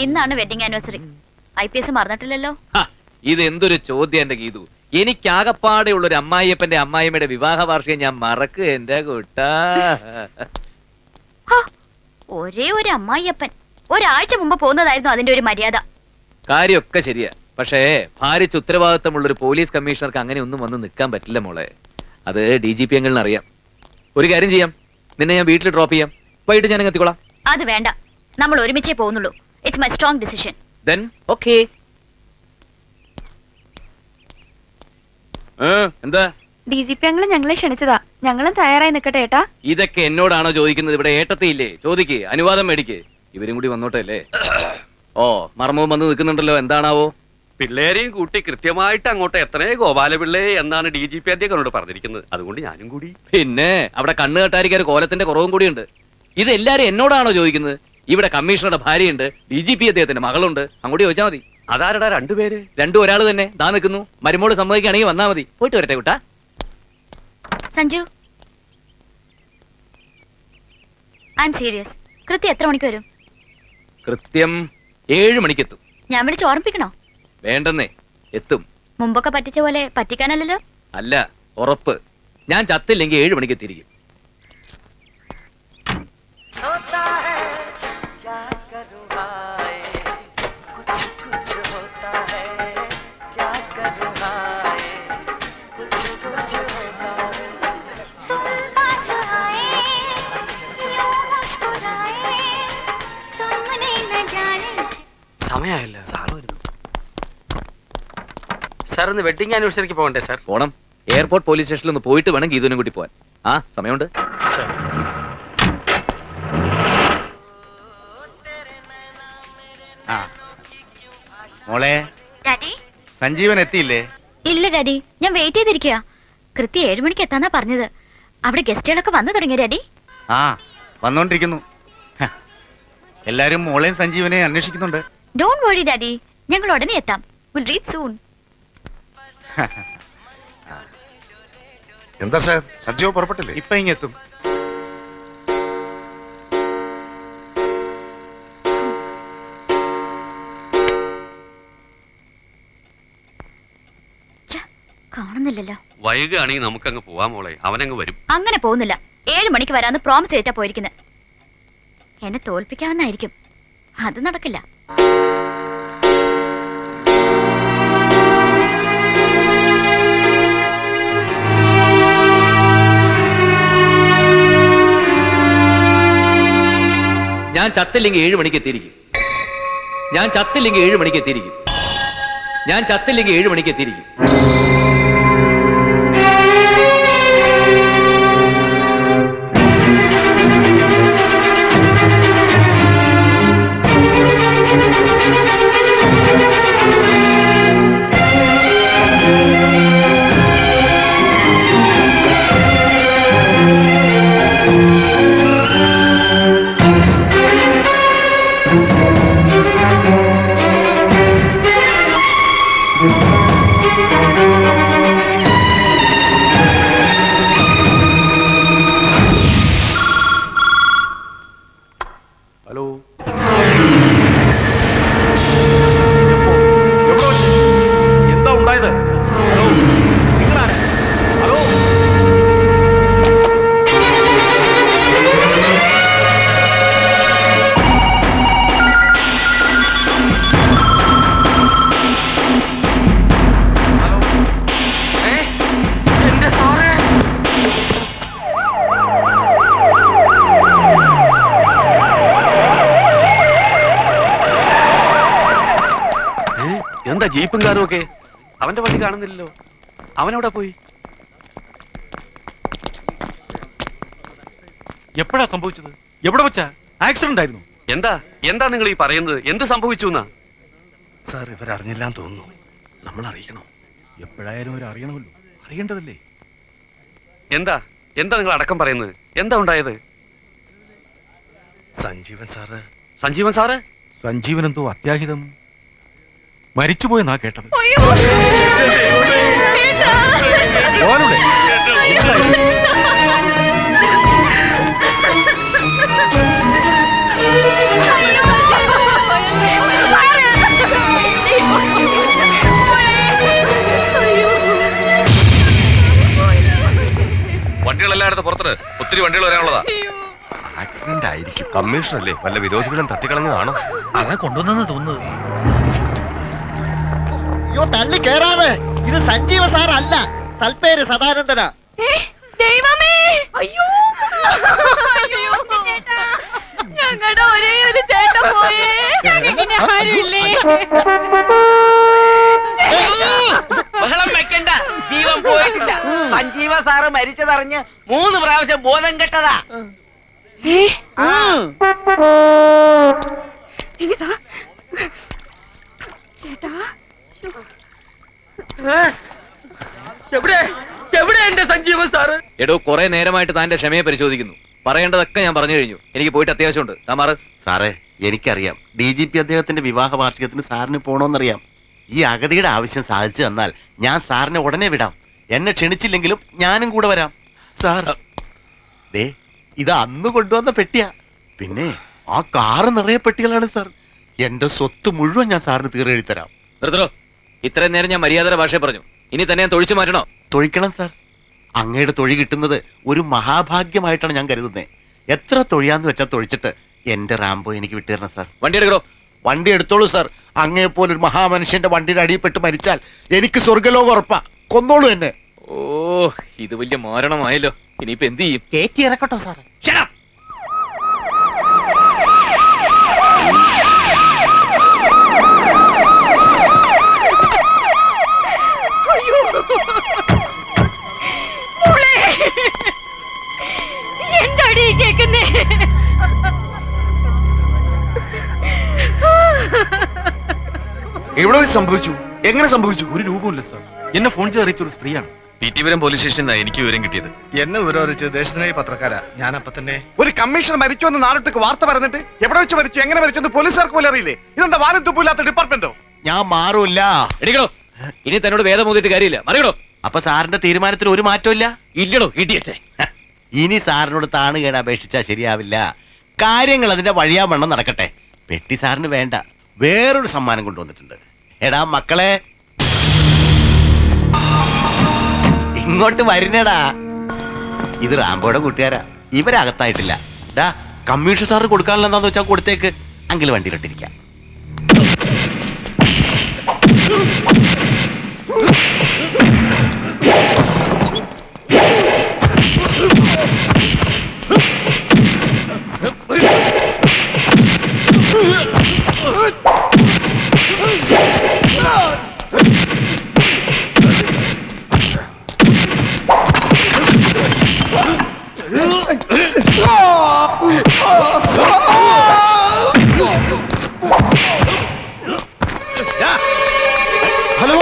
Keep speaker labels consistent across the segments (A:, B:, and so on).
A: ഇന്നാണ് wedding anniversary. IPS മറന്നിട്ടില്ലല്ലോ.
B: ഇത് എന്തൊരു ചോദ്യം എന്റെ ഗീതു. എനിക്കാകപ്പാടെയുള്ള ഒരു അമ്മായിയപ്പന്റെ അമ്മായിമ്മയുടെ വിവാഹ വാർഷികം ഞാൻ മറക്കുക എന്റെ കൂട്ടാ.
A: ഒരേ ഒരു അമ്മായിയപ്പൻ ഒരാഴ്ച മുമ്പ് പോകുന്നതായിരുന്നു അതിന്റെ ഒരു മര്യാദ.
B: കാര്യമൊക്കെ ശരിയാ. പക്ഷേ ഭാരിച്ച ഉത്തരവാദിത്തമുള്ള ഒരു പോലീസ് കമ്മീഷണർക്ക് അങ്ങനെ ഒന്നും വന്ന് നിൽക്കാൻ പറ്റില്ല മോളെ. അത് DGP അങ്കിളിന് അറിയാം. ഒരു കാര്യം ചെയ്യാം, നിന്നെ ഞാൻ വീട്ടിൽ ഡ്രോപ്പ് ചെയ്യാം. വൈകിട്ട് ഞാൻ എത്തിക്കോളാം.
A: അത് വേണ്ട, നമ്മൾ ഒരുമിച്ചേ പോകുന്നുള്ളൂ. It's my strong decision.
B: Then okay. എന്താ
C: DGP അങ്കിള് ഞങ്ങളെ ക്ഷണിച്ചതാ. ഞങ്ങളും തയ്യാറായി നിൽക്കട്ടെ ഏട്ടാ.
B: ഇതൊക്കെ എന്നോടാണോ ചോദിക്കുന്നത്? ഇവിടെ ഏട്ടത്തിയില്ലേ? ചോദിക്ക്, അനുവാദം മേടിക്ക്. ഇവരും കൂടി വന്നോട്ടെ അല്ലേ? ഓ, മർമ്മവും വന്ന് നിൽക്കുന്നുണ്ടല്ലോ, എന്താണാവോ?
D: പിള്ളേരെയും കൂട്ടി കൃത്യമായിട്ട് അങ്ങോട്ട് എത്രേ ഗോപാലപിള്ളേ എന്നാണ് DGP അധ്യക്ഷനോട് പറഞ്ഞിരിക്കുന്നത്. അതുകൊണ്ട് ഞാനും കൂടി.
B: പിന്നെ അവിടെ കണ്ണു കെട്ടാരിക്കാൻ കോലത്തിന്റെ കുറവും കൂടിയുണ്ട്. ഇതെല്ലാരും എന്നോടാണോ ചോദിക്കുന്നത്? ഇവിടെ കമ്മീഷണറുടെ ഭാര്യയുണ്ട്, DGP അദ്ദേഹത്തിന്റെ മകളുണ്ട്. അങ്ങോട്ട് ചോദിച്ചാൽ മതി.
D: അതാരടാ രണ്ടുപേര്?
B: രണ്ടും ഒരാൾ തന്നെ. ദാ നിൽക്കുന്നു. മരുമോള് സമ്മതിക്കുകയാണെങ്കിൽ വന്നാ മതി. പോയിട്ട് വരട്ടെ കുട്ടാ.
A: Sanju, I M serious. കൃത്യം എത്ര മണിക്ക് വരും?
B: കൃത്യം 7 മണിക്കെത്തും.
A: ഞാൻ വിളിച്ച് ഓർമ്മിപ്പിക്കണോ?
B: വേണ്ടെന്നേ, എത്തും.
A: മുമ്പൊക്കെ പറ്റിച്ച പോലെ പറ്റിക്കാനല്ലോ.
B: അല്ല, ഉറപ്പ്. ഞാൻ ചത്തില്ലെങ്കിൽ 7 മണിക്ക് എത്തിയിരിക്കും.
D: സമയമായല്ലോ. സാർ ഒന്ന് വെഡിങ് ആനിവേഴ്സറിക്ക് പോകണ്ടേ? സാർ
B: പോണം. എയർപോർട്ട് പോലീസ് സ്റ്റേഷനിൽ ഒന്ന് പോയിട്ട് വേണം ഗീതുവിനും കൂട്ടി പോവാൻ. ആ സമയമുണ്ട്.
E: മോളെ, സഞ്ജീവൻ എത്തിയില്ലേ?
A: ഇല്ല ഡാഡി, ഞാൻ വെയിറ്റ് ചെയ്തിരിക്കുക. കൃത്യം 7 മണിക്ക് എത്താന്നാ പറഞ്ഞത്. അവിടെ ഗസ്റ്റുകളൊക്കെ വന്നു തുടങ്ങിയ ഡാഡി.
E: ആ, വന്നോണ്ടിരിക്കുന്നു. എല്ലാരും മോളെയും സഞ്ജീവനെ അന്വേഷിക്കുന്നുണ്ട്.
A: ഡോണ്ട് വറി ഡാഡി, ഞങ്ങൾ ഉടനെ എത്താം. Will reach soon.
F: എന്താ സാർ, സഞ്ജീവ് പുറപ്പെട്ടില്ലേ?
E: ഇപ്പൊ ഇങ്ങെത്തും.
A: കാണുന്നില്ലല്ലോ.
D: വൈകുകയാണെങ്കിൽ നമുക്കങ്ങ് പോവാം മോളെ. അവനങ്ങ് വരും.
A: അങ്ങനെ പോകുന്നില്ല. 7 മണിക്ക് വരാന്ന് പ്രോമിസ് ചെയ്തിട്ടാ പോയിരിക്കുന്നത്. എന്നെ തോൽപ്പിക്കാമെന്നായിരിക്കും. അത് നടക്കില്ല.
B: ഞാൻ ചത്തില്ലെങ്കിൽ 7 മണിക്ക് എത്തിയിരിക്കും. ഞാൻ ചത്തില്ലെങ്കിൽ 7 മണിക്ക് എത്തിയിരിക്കും. ഞാൻ ചത്തില്ലെങ്കിൽ 7 മണിക്ക് എത്തിയിരിക്കും.
F: ഹലോ, എന്താ ഉണ്ടായത്? ഹലോ, നിങ്ങളാണ്? ഹലോ,
D: എന്റെ സാറേ, എന്താ ജീപ്പും കാറും ഒക്കെ? അവന്റെ വണ്ടി കാണുന്നില്ലല്ലോ. അവനവിടെ പോയി?
F: എപ്പോഴാ സംഭവിച്ചത്? എവിടെ വെച്ചാ? ആക്സിഡന്റ് ആയിരുന്നു?
D: എന്താ എന്താ നിങ്ങൾ ഈ പറയുന്നത്? എന്ത് സംഭവിച്ചു എന്നാ?
F: സാർ, ഇവരറിഞ്ഞില്ലാന്ന് തോന്നുന്നു. നമ്മൾ അറിയിക്കണം. എപ്പോഴായാലും അവർ അറിയണമല്ലോ. അറിയേണ്ടതല്ലേ?
D: എന്താ എന്താ നിങ്ങൾ അടക്കം പറയുന്നത്? എന്താ ഉണ്ടായത്?
F: സഞ്ജീവൻ സാറ്.
D: സഞ്ജീവൻ സാറ്?
F: സഞ്ജീവൻ എന്തോ അത്യാഹിതം മരിച്ചുപോയെന്നാ കേട്ടത്. മോനുടെ
G: പുറത്ത് ഒത്തിരി വണ്ടികൾ വരാനുള്ളതാ.
F: ആക്സിഡന്റ് ആയിരിക്കും. കമ്മീഷണർ വല്ല വിരോധികളും തട്ടിക്കളഞ്ഞതാണോ?
H: അതാ കൊണ്ടുവന്നെന്ന് തോന്നുന്നത്.
I: അയ്യോ തള്ളി കേറാതെ, ഇത് സഞ്ജീവ സാർ അല്ല, സൽപ്പേര് സദാനന്ദനാ.
C: ദൈവമേ, അയ്യോ ഞങ്ങളുടെ ഒരേ ഒരു ചേട്ടൻ പോയേ. ഞങ്ങൾക്ക് ആരുമില്ലേ?
J: ബഹളം വെക്കണ്ട, ജീവൻ പോയിട്ടില്ല. സഞ്ജീവ സാറ് മരിച്ചതറിഞ്ഞ് 3 പ്രാവശ്യം ബോധം കെട്ടതാ.
C: ഇങ്ങതാ ചേട്ടാ.
J: എവിടെ എവിടെ എന്റെ സഞ്ജീവ സാറ്?
B: എടോ കുറെ നേരമായിട്ട് താന്റെ ക്ഷമയെ പരിശോധിക്കുന്നു. പറയേണ്ടതൊക്കെ ഞാൻ പറഞ്ഞു കഴിഞ്ഞു. എനിക്ക് പോയിട്ട് അത്യാവശ്യമുണ്ട്. താമാറ്.
E: സാറേ എനിക്കറിയാം, DGP അദ്ദേഹത്തിന്റെ വിവാഹ വാർഷികത്തിന് സാറിന് പോണോന്നറിയാം. ഈ അഗതിയുടെ ആവശ്യം സാധിച്ചു തന്നാൽ ഞാൻ സാറിനെ ഉടനെ വിടാം. എന്നെ ക്ഷണിച്ചില്ലെങ്കിലും ഞാനും കൂടെ വരാം. സാർ ദേ, ഇത് അന്ന് കൊണ്ടുവന്ന പെട്ടിയാ. പിന്നെ ആ കാറ് നിറയെ പെട്ടികളാണ് സാർ. എന്റെ സ്വത്ത് മുഴുവൻ ഞാൻ സാറിന് തീരെഴുതി തരാം.
B: നിർത്തലോ. ഇത്രയും നേരം ഞാൻ മര്യാദയുടെ ഭാഷയെ പറഞ്ഞു. ഇനി തന്നെ ഞാൻ തൊഴിച്ചു മാറ്റണോ?
E: തൊഴിക്കണം സാർ. അങ്ങയുടെ തൊഴി കിട്ടുന്നത് ഒരു മഹാഭാഗ്യമായിട്ടാണ് ഞാൻ കരുതുന്നത്. എത്ര തൊഴിയാന്ന് വെച്ചാൽ തൊഴിച്ചിട്ട് എന്റെ റാംബോ എനിക്ക് വിട്ടുതരണം സാർ.
B: വണ്ടി എടുക്കണോ?
E: വണ്ടി എടുത്തോളൂ സാർ. അങ്ങയെപ്പോലൊരു മഹാമനുഷ്യന്റെ വണ്ടിയുടെ അടിയിൽപ്പെട്ട് മരിച്ചാൽ എനിക്ക് സ്വർഗലോകം ഉറപ്പാ. കൊന്നോളൂ എന്നെ.
B: ഓ, ഇത് വലിയ മാരണമായല്ലോ. ഇനിയിപ്പോ എന്ത് ചെയ്യും?
I: കേറ്റി ഇറക്കട്ടോ സാർ.
C: എന്താടി കേക്കുന്നേ?
F: എവിടെ വെച്ച് സംഭവിച്ചു? എങ്ങനെ സംഭവിച്ചു? ഒരു രൂപമില്ല സാർ. എന്നെ ഫോൺ ചെയ്ത് അറിയിച്ചൊരു സ്ത്രീയാണ്.
G: പീറ്റിപുരം പോലീസ് സ്റ്റേഷനിൽ നിന്നാണ് എനിക്ക് വിവരം കിട്ടിയത്.
H: എന്നെ വിവരം അറിയിച്ച് ദേശസ്നേഹി പത്രക്കാരാ. ഞാൻ അപ്പൊ തന്നെ ഒരു കമ്മീഷണർ മരിച്ചു എന്ന് നാട്ടിലേക്ക് വാർത്ത പറഞ്ഞിട്ട് എവിടെ വെച്ച് മരിച്ചു, എങ്ങനെ മരിച്ചെന്ന് പോലീസുകാർക്ക് പോലും അറിയില്ലേ? ഇതെന്താ വാലും തുപ്പില്ലാത്ത ഡിപ്പാർട്ട്മെന്റോ?
E: ഞാൻ മാറൂല്ല.
B: എടിക്കണോ. ഇനി തന്നോട് വേദം മൂന്നിട്ട് കാര്യമില്ല. മറിയടോ.
E: അപ്പൊ സാറിന്റെ തീരുമാനത്തിൽ ഒരു മാറ്റവും ഇല്ല?
B: ഇല്ലടോ, ഇടിയട്ടെ.
E: ഇനി സാറിനോട് താണുകേട് അപേക്ഷിച്ചാൽ ശരിയാവില്ല. കാര്യങ്ങൾ അതിന്റെ വഴിയാവണ്ണം നടക്കട്ടെ. പെട്ടി സാറിന് വേണ്ട, വേറൊരു സമ്മാനം കൊണ്ടുവന്നിട്ടുണ്ട്. എടാ മക്കളെ, ഇങ്ങോട്ട് വരുന്നേടാ. ഇത് റാംബോയുടെ കൂട്ടുകാരാ. ഇവരകത്തായിട്ടില്ല. ഡാ, കമ്മീഷൻ സാറിന് കൊടുക്കാനുള്ള എന്താന്ന് വെച്ചാൽ കൊടുത്തേക്ക്. അങ്കിൾ വണ്ടിയിലിട്ടിരിക്കാം.
H: ഹലോ,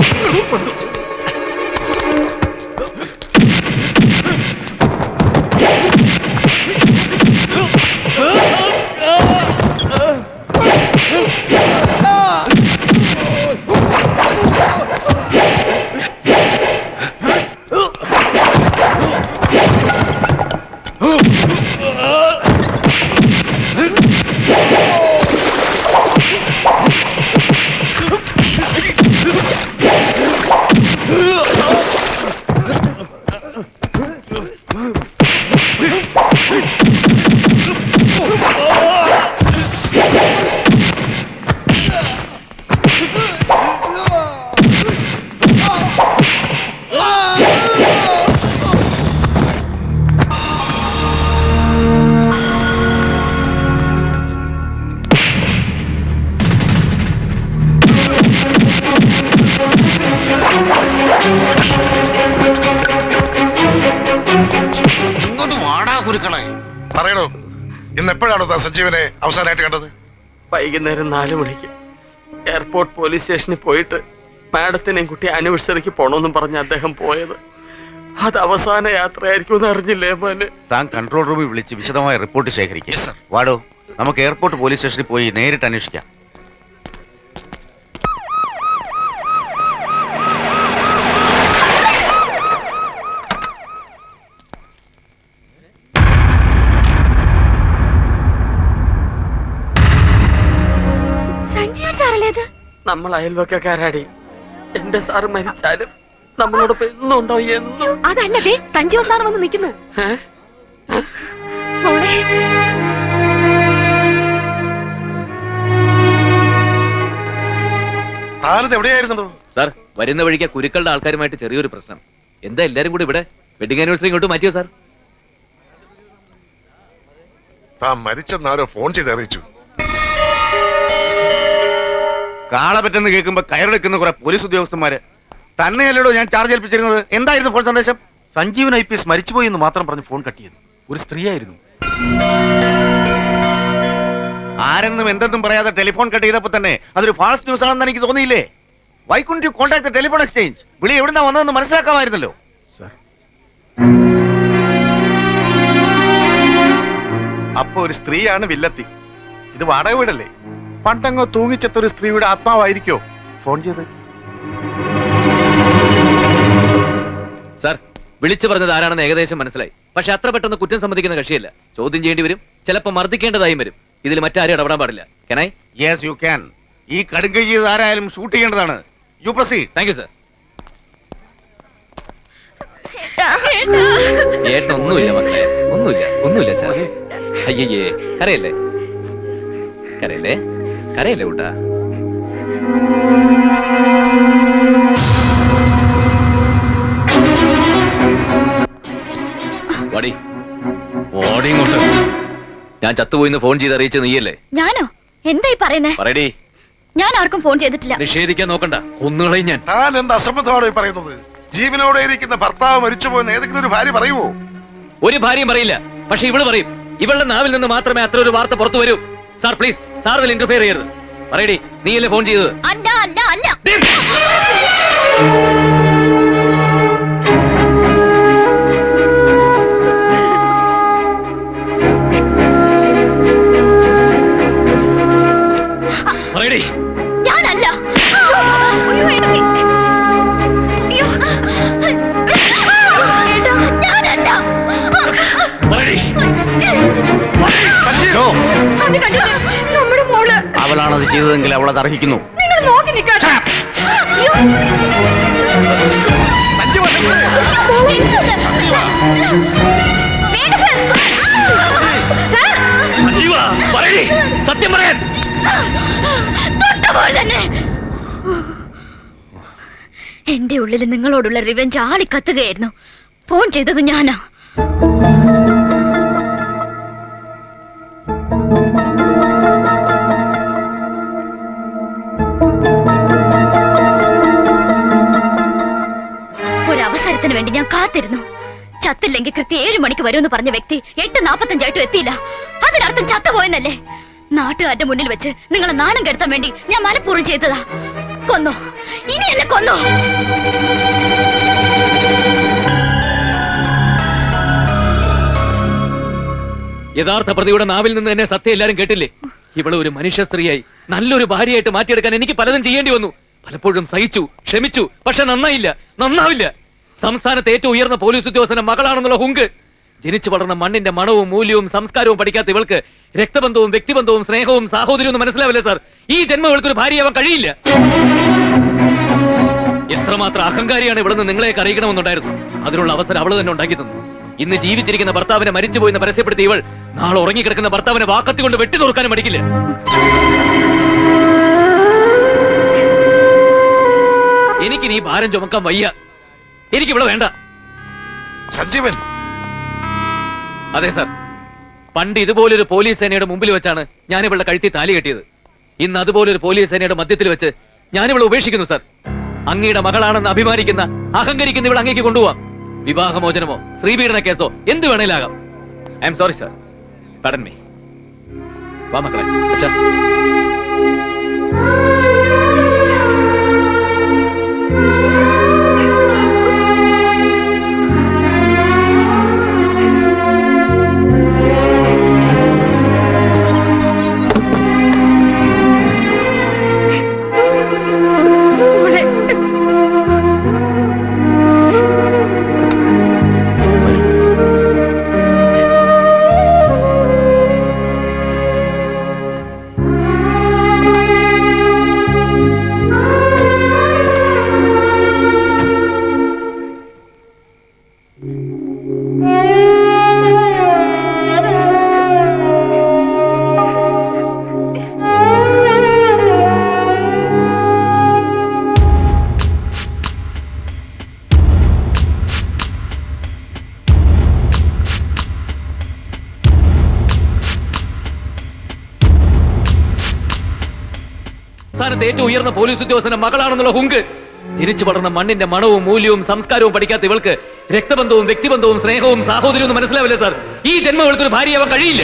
F: പറയണോ, ഇന്ന് എപ്പോഴാണോ താൻ സഞ്ജീവനെ അവസാനമായിട്ട് കണ്ടത്?
J: വൈകുന്നേരം 4 മണിക്ക് എയർപോർട്ട് പോലീസ് സ്റ്റേഷനിൽ പോയിട്ട് മാഡത്തിനെയും കുട്ടി ആനിവേഴ്സറിക്ക് പോണോന്നും പറഞ്ഞ് അദ്ദേഹം പോയത്. അത് അവസാന യാത്രയായിരിക്കും എന്ന് അറിഞ്ഞില്ലേ മോനെ?
E: താൻ കൺട്രോൾ റൂമിൽ വിളിച്ച് വിശദമായ റിപ്പോർട്ട് ശേഖരിക്കും. വാടോ, നമുക്ക് എയർപോർട്ട് പോലീസ് സ്റ്റേഷനിൽ പോയി നേരിട്ട് അന്വേഷിക്കാം.
J: നമ്മൾ അയൽവക്കാരാടി. എന്റെ സാറ് മരിച്ചാലും നമ്മളോടൊപ്പം എന്നും ഉണ്ടാവും. എന്നും
C: അതല്ലേ സഞ്ജീവ സാർ വന്ന് നിൽക്കുന്നു. മോളെ
H: താനത് എവിടെയായിരുന്നോ?
B: സാർ വരുന്ന വഴിക്ക് കുരുക്കളുടെ ആൾക്കാരുമായിട്ട് ചെറിയൊരു പ്രശ്നം. എന്താ എല്ലാരും കൂടി ഇവിടെ? വെഡിങ് ആനിവേഴ്സറി ഇങ്ങോട്ട് മാറ്റിയോ സാർ?
H: താൻ മരിച്ചെന്നാരോ ഫോൺ ചെയ്ത് അറിയിച്ചു.
E: കാളെ പറ്റെന്ന് കേൾക്കുമ്പോ കയറെടുക്കുന്ന കുറെ പോലീസ് ഉദ്യോഗസ്ഥന്മാര് തന്നെയല്ലോ ഞാൻ ചാർജ് ഏൽപ്പിച്ചിരുന്നത്. എന്തായിരുന്നു ഫോൺ സന്ദേശം?
F: സഞ്ജീവൻ IPS മരിച്ചുപോയി എന്ന് മാത്രം പറഞ്ഞ് ഫോൺ കട്ട് ചെയ്തു. ഒരു സ്ത്രീയായിരുന്നു.
E: ആരെന്നും എന്തെന്നും പറയാതെ ടെലിഫോൺ കട്ട് ചെയ്തപ്പോ തന്നെ അതൊരു ഫാൾസ് ന്യൂസ് ആണെന്ന് എനിക്ക് തോന്നിയില്ലേ? Why couldn't you contact telephone exchange? വിളി എവിടുന്നാ വന്നതെന്ന് മനസ്സിലാക്കാമായിരുന്നല്ലോ.
F: സാർ,
H: അപ്പൊ ഒരു സ്ത്രീയാണ് വില്ലത്തി. ഇത് വാടക വീടല്ലേ? പണ്ടങ്ങോ തൂങ്ങിച്ചെത്തൊരു സ്ത്രീയുടെ ആത്മാവായിരിക്കോ ഫോൺ ചെയ്ത്?
B: സാർ വിളിച്ചു പറഞ്ഞത് ആരാണെന്ന് ഏകദേശം മനസ്സിലായി. പക്ഷെ അത്ര പെട്ടെന്ന് കുറ്റം സമ്മതിക്കുന്ന കക്ഷിയല്ല. ചോദ്യം ചെയ്യേണ്ടി വരും, ചിലപ്പോൾ മർദ്ദിക്കേണ്ടതായും വരും. ഇതിൽ മറ്റാരും ഇടപെടാൻ പാടില്ല. Can I?
E: Yes you can. ഈ കടുങ്കൈ ചെയ്ത് ആരായാലും ഷൂട്ട് ചെയ്യേണ്ടതാണ്. You proceed.
B: Thank you sir. ഏട്ടനൊന്നുമില്ല മക്കളെ, ഒന്നുമില്ല സാർ. അയ്യേ കരയല്ലേ കരയല്ലേ കരയല്ലേ കൂട്ടാ. വാടി ഓടി ഇങ്ങോട്ട്. ഞാൻ ചത്തുപോയിന്ന് ഫോൺ ചെയ്ത് അറിയിച്ച നീയല്ലേ?
A: ഞാനോ? എന്തായി പറയുന്നേ?
B: പറയടി.
A: ഞാൻ ആർക്കും ഫോൺ ചെയ്തിട്ടില്ല.
B: നിഷേധിക്കാൻ നോക്കണ്ട, കൊന്നുകളയും ഞാൻ.
H: താൻ എന്ത് അസംബന്ധമാണോ ഈ പറയുന്നത്? ജീവനോടെ ഇരിക്കുന്ന ഭർത്താവ് മരിച്ചുപോയെന്ന് ഏതെങ്കിലും ഒരു ഭാര്യ പറയുമോ?
B: ഒരു ഭാര്യയും പറയില്ല, പക്ഷെ ഇവള് പറയും. ഇവളുടെ നാവിൽ നിന്ന് മാത്രമേ അത്ര ഒരു വാർത്ത പുറത്തു വരൂ. സാർ പ്ലീസ്, സാർ ഇതിൽ ഇന്റർഫിയർ ചെയ്യരുത്. പറയടി, നീയല്ലേ ഫോൺ ചെയ്തത്?
A: അല്ല അല്ല അല്ല.
B: പറയടി.
A: ഞാനല്ല. അയ്യോ, എനിക്ക്. അയ്യോ. ഏട്ടാ, ഞാനല്ല.
B: പറയടി.
E: നോ.
C: അത് കണ്ടിട്ട് നമ്മുടെ മോള്
E: അവളാണത് ചെയ്തതെങ്കിൽ അവളത് അർഹിക്കുന്നു.
C: നിങ്ങൾ നോക്കി നിൽക്കാട്ടോ. അയ്യോ. വേണ്ട സർ. സർ.
B: സഞ്ജീവ, പറയടി, സത്യം പറയാൻ.
A: തൊട്ടപ്പോൾ തന്നെ എന്റെ ഉള്ളിൽ നിങ്ങളോടുള്ള റിവെഞ്ച് ആളിക്കത്തുകയായിരുന്നു. ഫോൺ ചെയ്തത് ഞാനാ. ഒരവസരത്തിന് വേണ്ടി ഞാൻ കാത്തിരുന്നു. ചത്തില്ലെങ്കിൽ കൃത്യം 7 മണിക്ക് വരുമെന്ന് പറഞ്ഞ വ്യക്തി 8:45 എത്തിയില്ല. അതിനർത്ഥം ചത്തുപോയെന്നല്ലേ? നാട്ടുകാരുടെ മുന്നിൽ വെച്ച് നിങ്ങളെ നാണം കെടുത്താൻ വേണ്ടി ഞാൻ മനഃപൂർവ്വം ചെയ്തതാ. കൊന്നോ, ഇനി എന്നെ കൊന്നോ.
B: യഥാർത്ഥ പ്രതിയുടെ നാവിൽ നിന്ന് എന്നെ സത്യം എല്ലാരും കേട്ടില്ലേ? ഇവളെ ഒരു മനുഷ്യ സ്ത്രീയായി നല്ലൊരു ഭാര്യയായിട്ട് മാറ്റിയെടുക്കാൻ എനിക്ക് പലതും ചെയ്യേണ്ടി വന്നു. പലപ്പോഴും സഹിച്ചു, ക്ഷമിച്ചു. പക്ഷെ നന്നായില്ല, നന്നാവില്ല. സംസ്ഥാനത്തെ ഏറ്റവും ഉയർന്ന പോലീസ് ഉദ്യോഗസ്ഥന്റെ മകളാണെന്നുള്ള ഹുങ്ക്. ജനിച്ചു വളർന്ന മണ്ണിന്റെ മണവും മൂല്യവും സംസ്കാരവും പഠിക്കാത്ത ഇവൾക്ക് രക്തബന്ധവും വ്യക്തിബന്ധവും സ്നേഹവും സാഹോദര്യവും ഒന്നും മനസ്സിലാവില്ല സാർ. ഈ ജന്മം ഇവൾക്കൊരു ഭാര്യയാവാൻ കഴിയില്ല. എത്രമാത്രം അഹങ്കാരിയാണ് ഇവിടുന്ന് നിങ്ങളെയൊക്കെ അറിയിക്കണമെന്നുണ്ടായിരുന്നു. അതിനുള്ള അവസരം അവള് തന്നെ ഉണ്ടാക്കി തന്നു. ഇന്ന് ജീവിച്ചിരിക്കുന്ന ഭർത്താവിനെ മരിച്ചുപോയെന്ന് പരസ്യപ്പെടുത്തി ഇവൾ നാളെ ഉറങ്ങിക്കിടക്കുന്ന ഭർത്താവിനെ വാക്കത്തി കൊണ്ട് വെട്ടി നോക്കാനും മടിക്കില്ല. എനിക്ക് നീ ഭാരം ചുമക്കാൻ വയ്യ. എനിക്ക് ഇവിടെ വേണ്ട.
H: സഞ്ജീവൻ.
B: അതെ സാർ, പണ്ട് ഇതുപോലൊരു പോലീസ് സേനയുടെ മുമ്പിൽ വെച്ചാണ് ഞാൻ ഇവളുടെ കഴുത്തി താലി കെട്ടിയത്. ഇന്ന് അതുപോലൊരു പോലീസ് സേനയുടെ മധ്യത്തിൽ വെച്ച് ഞാനിവളെ ഉപേക്ഷിക്കുന്നു സാർ. അങ്ങയുടെ മകളാണെന്ന് അഭിമാനിക്കുന്ന, അഹങ്കരിക്കുന്ന ഇവൾ അങ്ങേക്ക് കൊണ്ടുപോവാം. വിവാഹമോചനമോ സ്ത്രീപീഡന കേസോ എന്ത് വേണേലാകാം. I am sorry sir, pardon me. വാ മക്കളെ. അച്ഛാ, സംസ്ഥാനത്തെ ഏറ്റവും ഉയർന്ന പോലീസ് ഉദ്യോഗസ്ഥന്റെ മകളാണെന്നുള്ള ഹുങ്ക്, ജനിച്ചു വളർന്ന മണ്ണിന്റെ മണവും മൂല്യവും സംസ്കാരവും പഠിക്കാത്ത ഇവൾക്ക് രക്തബന്ധവും വ്യക്തിബന്ധവും സ്നേഹവും സാഹോദര്യവും മനസ്സിലാവില്ല സാർ. ഈ ജന്മം ഇവൾക്കൊരു ഭാര്യയാവാൻ കഴിയില്ല.